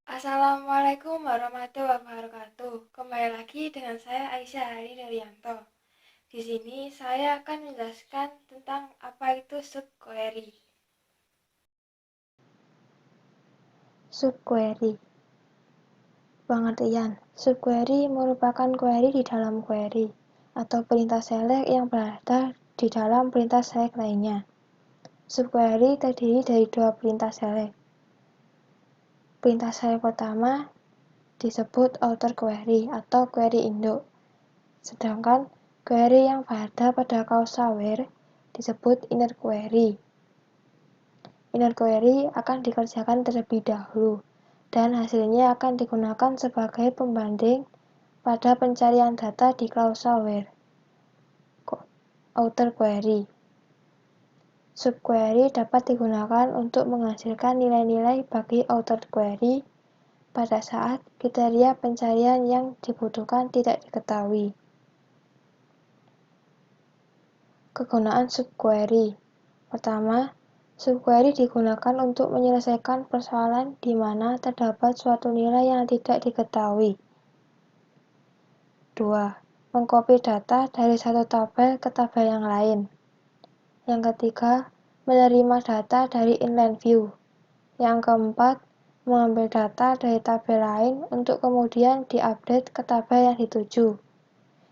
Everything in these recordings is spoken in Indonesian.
Assalamualaikum warahmatullahi wabarakatuh. Kembali lagi dengan saya Aisyah Hari Daryanto. Di sini saya akan menjelaskan tentang apa itu subquery. Subquery. Pengertian: subquery merupakan query di dalam query, atau perintah select yang berada di dalam perintah select lainnya. Subquery terdiri dari dua perintah select. Perintah select pertama disebut outer query atau query induk, sedangkan query yang berada pada klausa where disebut inner query. Inner query akan dikerjakan terlebih dahulu, dan hasilnya akan digunakan sebagai pembanding pada pencarian data di klausa where. Outer query. Subquery dapat digunakan untuk menghasilkan nilai-nilai bagi outer query pada saat kriteria pencarian yang dibutuhkan tidak diketahui. Kegunaan subquery. Pertama, subquery digunakan untuk menyelesaikan persoalan di mana terdapat suatu nilai yang tidak diketahui. 2. Mengcopy data dari satu tabel ke tabel yang lain. Yang ketiga, menerima data dari inline view. Yang keempat, mengambil data dari tabel lain untuk kemudian diupdate ke tabel yang dituju.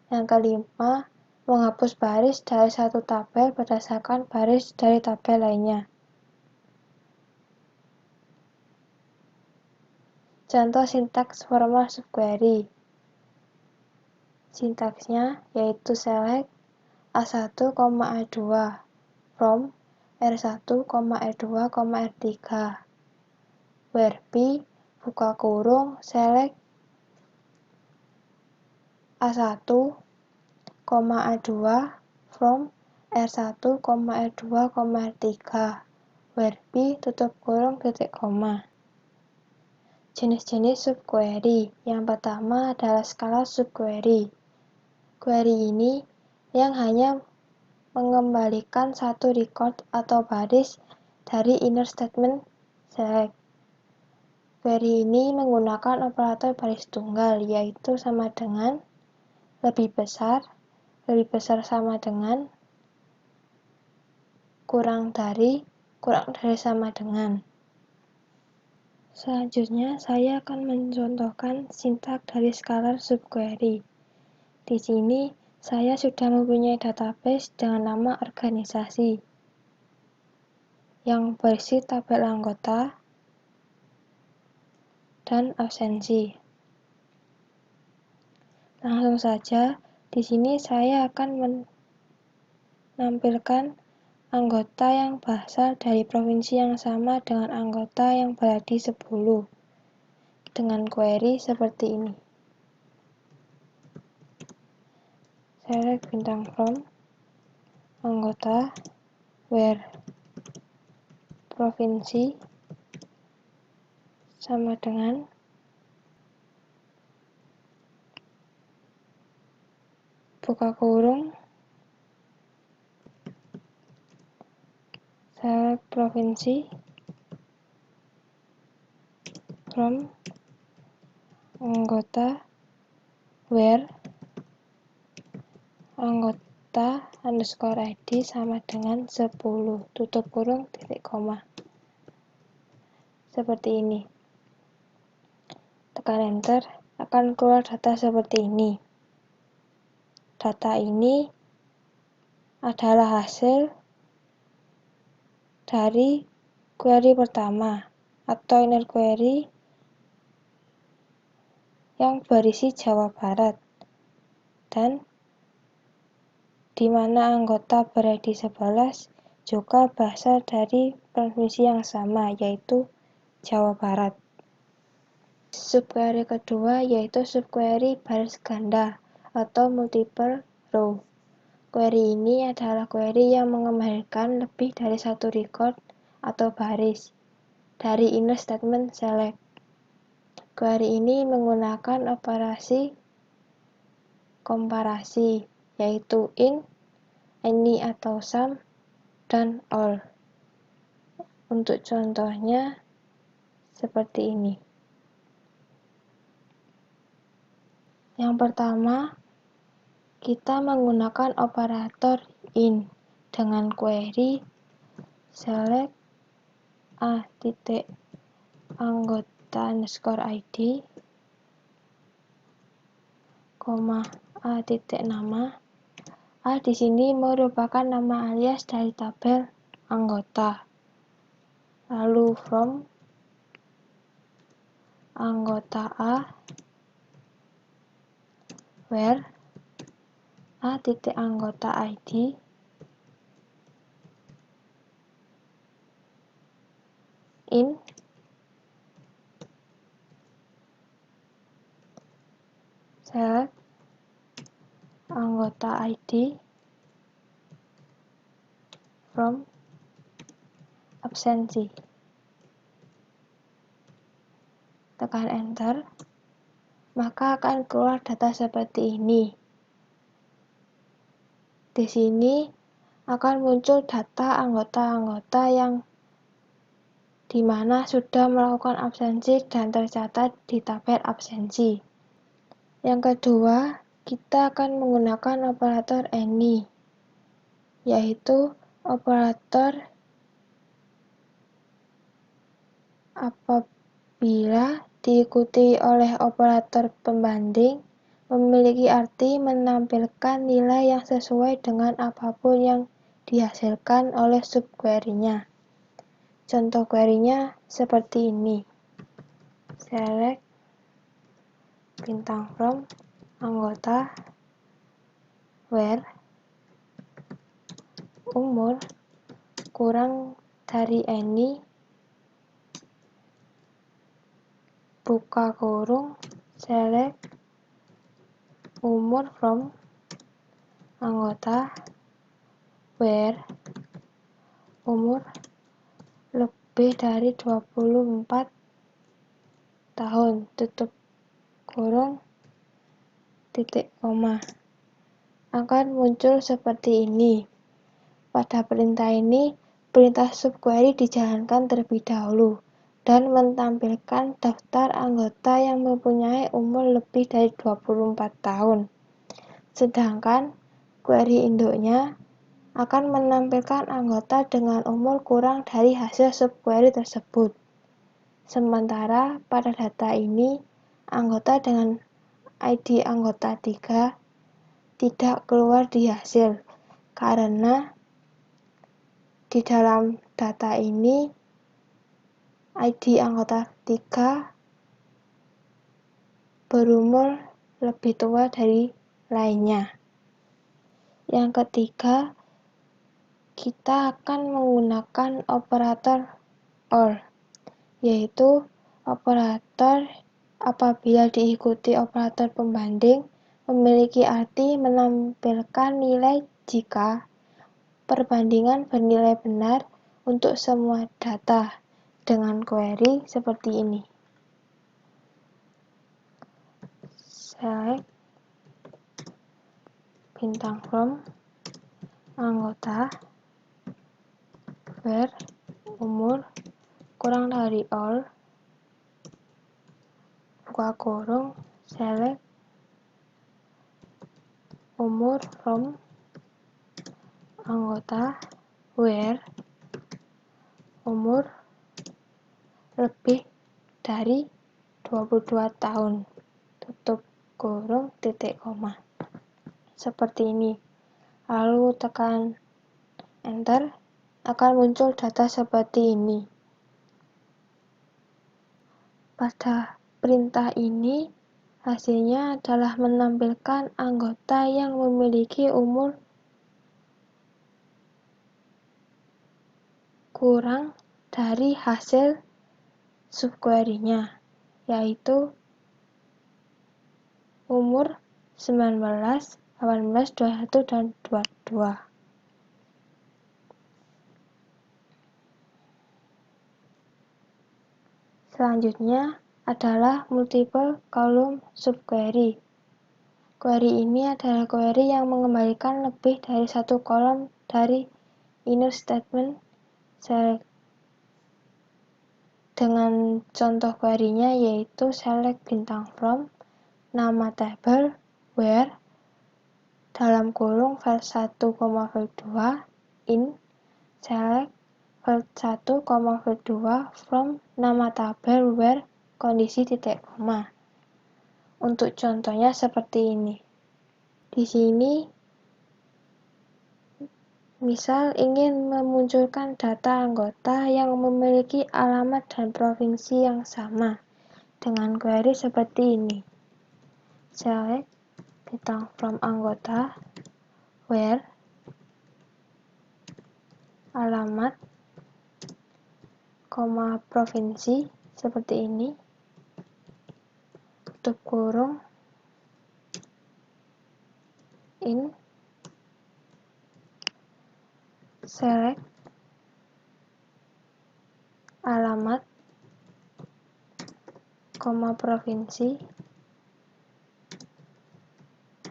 Yang kelima, menghapus baris dari satu tabel berdasarkan baris dari tabel lainnya. Contoh sintaks formal subquery. Sintaksnya yaitu select A1, A2 from R1, R2, R3 where P buka kurung select A1, A2 from R1, R2, R3 where P tutup kurung titik koma. Jenis-jenis subquery. Yang pertama adalah skala subquery. Query ini yang hanya mengembalikan satu record atau baris dari inner statement select. Query ini menggunakan operator baris tunggal, yaitu sama dengan, lebih besar sama dengan, kurang dari sama dengan. Selanjutnya, saya akan mencontohkan sintaks dari scalar subquery. Di sini, saya sudah mempunyai database dengan nama organisasi yang berisi tabel anggota dan absensi. Langsung saja, di sini saya akan menampilkan anggota yang berasal dari provinsi yang sama dengan anggota yang berada 10 dengan query seperti ini. Select bintang from anggota where provinsi sama dengan buka kurung select provinsi from anggota where anggota underscore id sama dengan 10 tutup kurung titik koma. Seperti ini. Tekan enter, akan keluar data seperti ini. Data ini adalah hasil dari query pertama atau inner query yang berisi Jawa Barat, dan di mana anggota ber-ID 11 juga berasal dari provinsi yang sama, yaitu Jawa Barat. Subquery kedua yaitu subquery baris ganda atau multiple row. Query ini adalah query yang mengembalikan lebih dari satu record atau baris dari inner statement select. Query ini menggunakan operasi komparasi, yaitu in, any atau some, dan all. Untuk contohnya seperti ini. Yang pertama, kita menggunakan operator in dengan query select a.anggota_id, a.nama. A di sini merupakan nama alias dari tabel anggota. Lalu from anggota A, where a.anggota ID, in select anggota ID from absensi. Tekan enter, maka akan keluar data seperti ini. Di sini akan muncul data anggota-anggota yang dimana sudah melakukan absensi dan tercatat di tabel absensi. Yang kedua, kita akan menggunakan operator any, yaitu operator apabila diikuti oleh operator pembanding memiliki arti menampilkan nilai yang sesuai dengan apapun yang dihasilkan oleh subquery-nya. Contoh query-nya seperti ini. Select bintang from anggota where umur kurang dari any buka kurung select umur from anggota where umur lebih dari 24 tahun tutup kurung titik koma. Akan muncul seperti ini. Pada perintah ini, perintah subquery dijalankan terlebih dahulu dan menampilkan daftar anggota yang mempunyai umur lebih dari 24 tahun. Sedangkan query induknya akan menampilkan anggota dengan umur kurang dari hasil subquery tersebut. Sementara pada data ini, anggota dengan ID anggota 3 tidak keluar di hasil karena di dalam data ini ID anggota 3 berumur lebih tua dari lainnya. Yang ketiga, kita akan menggunakan operator or, yaitu operator apabila diikuti operator pembanding memiliki arti menampilkan nilai jika perbandingan bernilai benar untuk semua data dengan query seperti ini. Select bintang from anggota where umur kurang dari all buka kurung select umur from anggota where umur lebih dari 22 tahun tutup kurung titik koma. Seperti ini. Lalu tekan enter, akan muncul data seperti ini. Pada perintah ini, hasilnya adalah menampilkan anggota yang memiliki umur kurang dari hasil subquery-nya, yaitu umur 19, 18, 21, dan 22. Selanjutnya adalah multiple column subquery. Query ini adalah query yang mengembalikan lebih dari satu kolom dari inner statement select. Dengan contoh query-nya yaitu select bintang from nama tabel where dalam kurung file 1, file 2 in select file 1, file 2 from nama tabel where kondisi titik koma. Untuk contohnya seperti ini. Di sini misal ingin memunculkan data anggota yang memiliki alamat dan provinsi yang sama dengan query seperti ini. Select bintang from anggota where alamat, provinsi seperti ini, tutup kurung, in, select alamat, provinsi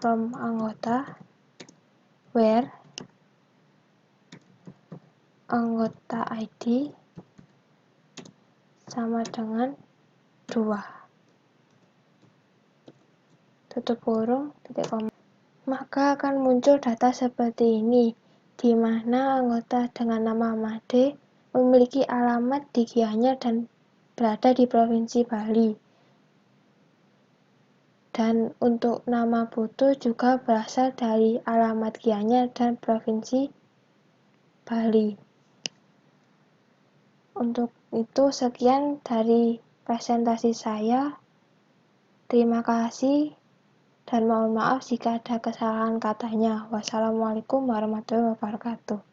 from anggota where anggota ID sama dengan 2. Tutup kurung, titik koma. Maka akan muncul data seperti ini, di mana anggota dengan nama Made memiliki alamat di Gianyar dan berada di Provinsi Bali. Dan untuk nama Putu juga berasal dari alamat Gianyar dan Provinsi Bali. Untuk itu sekian dari presentasi saya. Terima kasih dan mohon maaf jika ada kesalahan katanya. Wassalamualaikum warahmatullahi wabarakatuh.